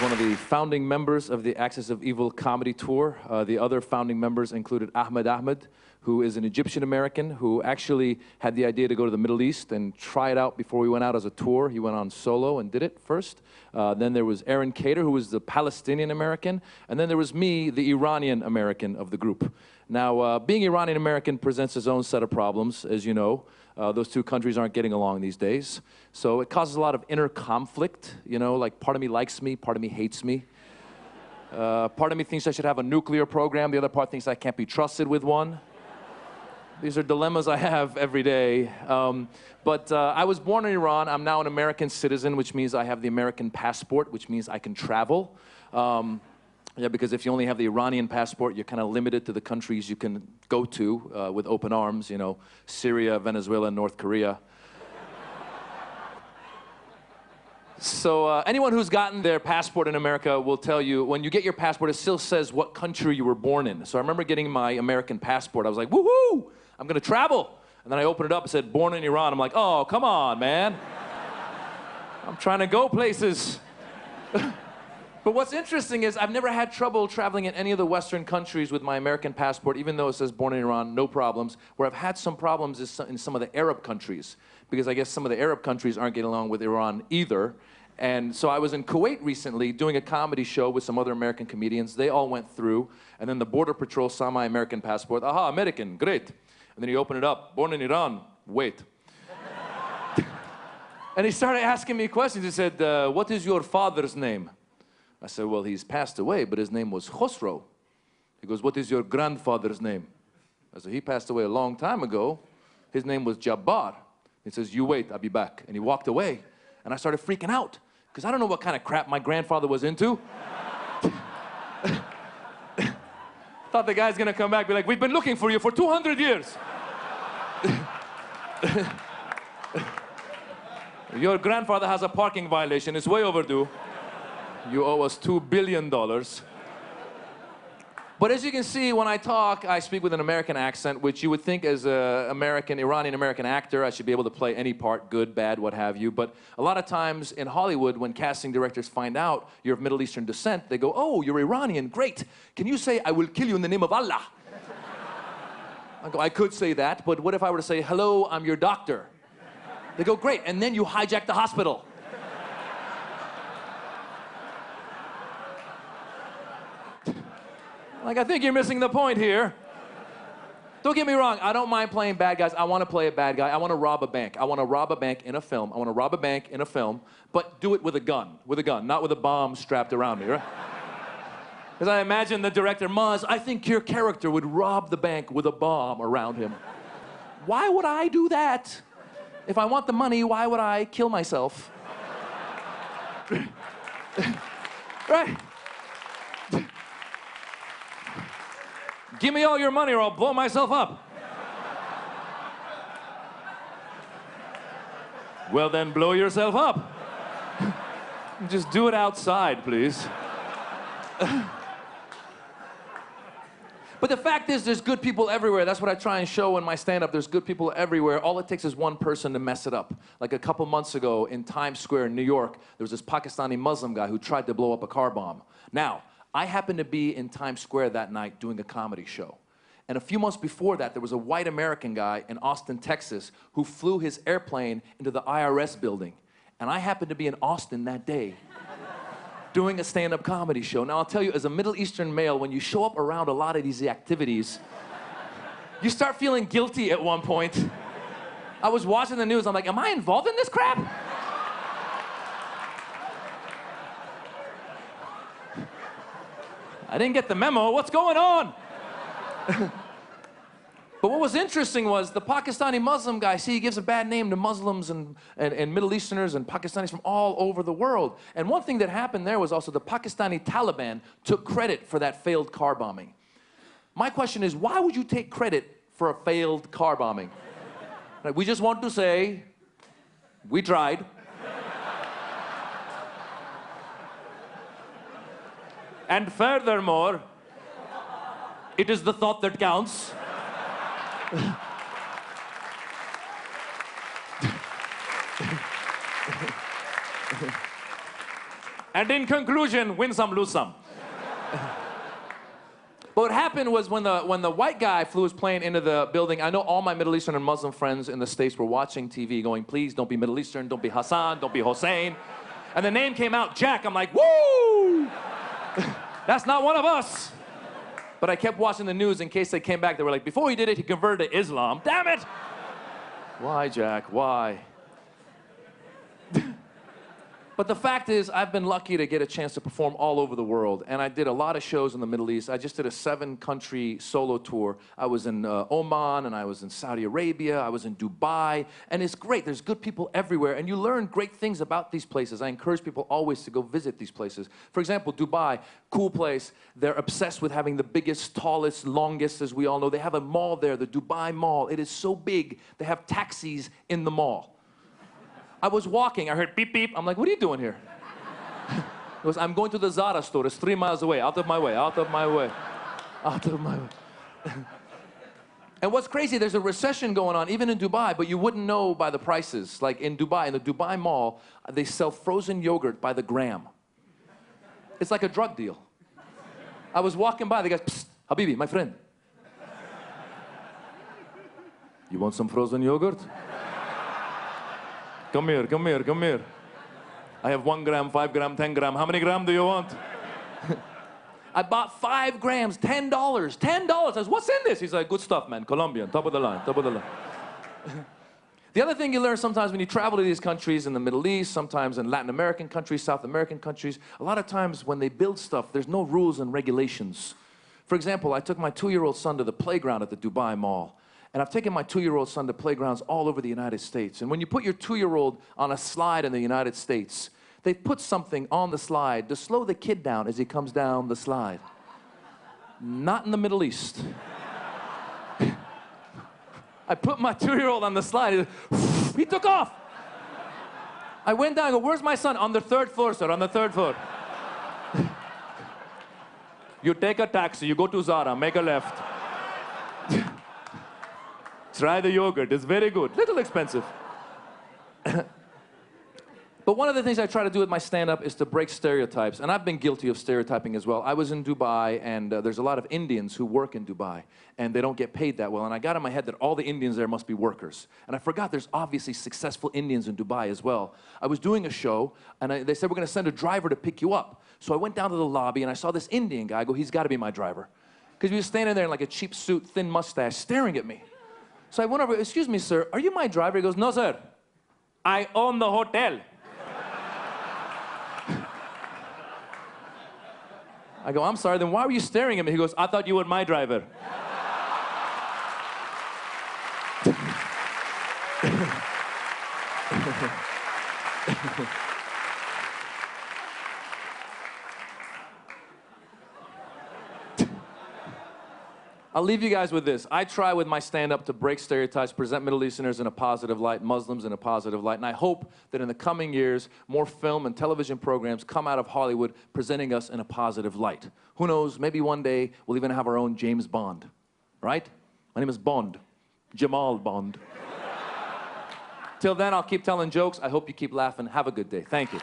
one of the founding members of the Axis of Evil comedy tour. The other founding members included Ahmed, who is an Egyptian American who actually had the idea to go to the Middle East and try it out before we went out as a tour. He went on solo and did it first. Then there was Aaron Cater, who was the Palestinian American. And then there was me, the Iranian American of the group. Now, being Iranian American presents its own set of problems, as you know. Those two countries aren't getting along these days. So it causes a lot of inner conflict, you know, like part of me likes me, part of me hates me. Part of me thinks I should have a nuclear program, the other part thinks I can't be trusted with one. These are dilemmas I have every day. But I was born in Iran. I'm now an American citizen, which means I have the American passport, which means I can travel. Yeah, because if you only have the Iranian passport, you're kind of limited to the countries you can go to with open arms, you know, Syria, Venezuela, North Korea. So anyone who's gotten their passport in America will tell you, when you get your passport, it still says what country you were born in. So I remember getting my American passport. I was like, woohoo, I'm going to travel. And then I opened it up and said, born in Iran. I'm like, oh, come on, man. I'm trying to go places. But what's interesting is I've never had trouble traveling in any of the Western countries with my American passport, even though it says born in Iran, no problems. Where I've had some problems is in some of the Arab countries, because I guess some of the Arab countries aren't getting along with Iran either. And so I was in Kuwait recently doing a comedy show with some other American comedians. They all went through, and then the Border Patrol saw my American passport. Aha, American, great. And then he opened it up, born in Iran, wait. And he started asking me questions. He said, what is your father's name? I said, well, he's passed away, but his name was Khosrow. He goes, what is your grandfather's name? I said, he passed away a long time ago. His name was Jabbar. He says, you wait, I'll be back. And he walked away, and I started freaking out, because I don't know what kind of crap my grandfather was into. Thought the guy's gonna come back and be like, we've been looking for you for 200 years. Your grandfather has a parking violation, it's way overdue. You owe us $2 billion. But as you can see, when I talk, I speak with an American accent, which you would think as an Iranian-American actor, I should be able to play any part, good, bad, what have you. But a lot of times in Hollywood, when casting directors find out you're of Middle Eastern descent, they go, oh, you're Iranian, great. Can you say, I will kill you in the name of Allah? I go, I could say that, but what if I were to say, hello, I'm your doctor? They go, great, and then you hijack the hospital. Like, I think you're missing the point here. Don't get me wrong, I don't mind playing bad guys. I want to play a bad guy. I want to rob a bank. I want to rob a bank in a film. I want to rob a bank in a film, but do it with a gun, not with a bomb strapped around me, right? Because I imagine the director, Maz, I think your character would rob the bank with a bomb around him. Why would I do that? If I want the money, why would I kill myself? Right? Give me all your money or I'll blow myself up. Well, then blow yourself up. Just do it outside, please. But the fact is, there's good people everywhere. That's what I try and show in my stand-up. There's good people everywhere. All it takes is one person to mess it up. Like a couple months ago in Times Square in New York, there was this Pakistani Muslim guy who tried to blow up a car bomb. Now, I happened to be in Times Square that night doing a comedy show. And a few months before that, there was a white American guy in Austin, Texas, who flew his airplane into the IRS building. And I happened to be in Austin that day doing a stand-up comedy show. Now, I'll tell you, as a Middle Eastern male, when you show up around a lot of these activities, you start feeling guilty at one point. I was watching the news, I'm like, am I involved in this crap? I didn't get the memo, what's going on? But what was interesting was the Pakistani Muslim guy, see, he gives a bad name to Muslims and Middle Easterners and Pakistanis from all over the world. And one thing that happened there was also the Pakistani Taliban took credit for that failed car bombing. My question is, why would you take credit for a failed car bombing? Like, we just want to say, we tried. And furthermore, it is the thought that counts. And in conclusion, win some, lose some. But what happened was when the white guy flew his plane into the building, I know all my Middle Eastern and Muslim friends in the States were watching TV going, please don't be Middle Eastern, don't be Hassan, don't be Hossein. And the name came out, Jack. I'm like, woo! That's not one of us. But I kept watching the news in case they came back. They were like, before he did it, he converted to Islam. Damn it! Why, Jack? Why? But the fact is, I've been lucky to get a chance to perform all over the world. And I did a lot of shows in the Middle East. I just did a 7-country solo tour. I was in Oman, and I was in Saudi Arabia. I was in Dubai. And it's great. There's good people everywhere. And you learn great things about these places. I encourage people always to go visit these places. For example, Dubai, cool place. They're obsessed with having the biggest, tallest, longest, as we all know. They have a mall there, the Dubai Mall. It is so big, they have taxis in the mall. I was walking, I heard beep, beep. I'm like, what are you doing here? He goes, I'm going to the Zara store. It's 3 miles away. Out of my way, out of my way, out of my way. And what's crazy, there's a recession going on, even in Dubai, but you wouldn't know by the prices. Like in Dubai, in the Dubai Mall, they sell frozen yogurt by the gram. It's like a drug deal. I was walking by, the guy, psst, Habibi, my friend. You want some frozen yogurt? Come here, come here, come here. I have 1 gram, 5 gram, 10 gram. How many gram do you want? I bought 5 grams, $10. $10. I was, what's in this? He's like, good stuff, man. Colombian, top of the line, top of the line. The other thing you learn sometimes when you travel to these countries in the Middle East, sometimes in Latin American countries, South American countries, a lot of times when they build stuff, there's no rules and regulations. For example, I took my 2-year-old son to the playground at the Dubai Mall. And I've taken my 2-year-old son to playgrounds all over the United States. And when you put your 2-year-old on a slide in the United States, they put something on the slide to slow the kid down as he comes down the slide. Not in the Middle East. I put my 2-year-old on the slide. He took off. I went down and go, where's my son? On the 3rd floor, sir, on the 3rd floor. You take a taxi, you go to Zara, make a left. Try the yogurt, it's very good. Little expensive. But one of the things I try to do with my stand-up is to break stereotypes. And I've been guilty of stereotyping as well. I was in Dubai, and there's a lot of Indians who work in Dubai, and they don't get paid that well. And I got in my head that all the Indians there must be workers. And I forgot there's obviously successful Indians in Dubai as well. I was doing a show, and they said, we're going to send a driver to pick you up. So I went down to the lobby, and I saw this Indian guy. I go, he's got to be my driver. Because he was standing there in like a cheap suit, thin mustache, staring at me. So I went over, excuse me, sir, are you my driver? He goes, no, sir. I own the hotel. I go, I'm sorry, then why were you staring at me? He goes, I thought you were my driver. I'll leave you guys with this. I try with my stand-up to break stereotypes, present Middle Easterners in a positive light, Muslims in a positive light, and I hope that in the coming years, more film and television programs come out of Hollywood presenting us in a positive light. Who knows, maybe one day we'll even have our own James Bond, right? My name is Bond, Jamal Bond. Till then, I'll keep telling jokes. I hope you keep laughing. Have a good day. Thank you.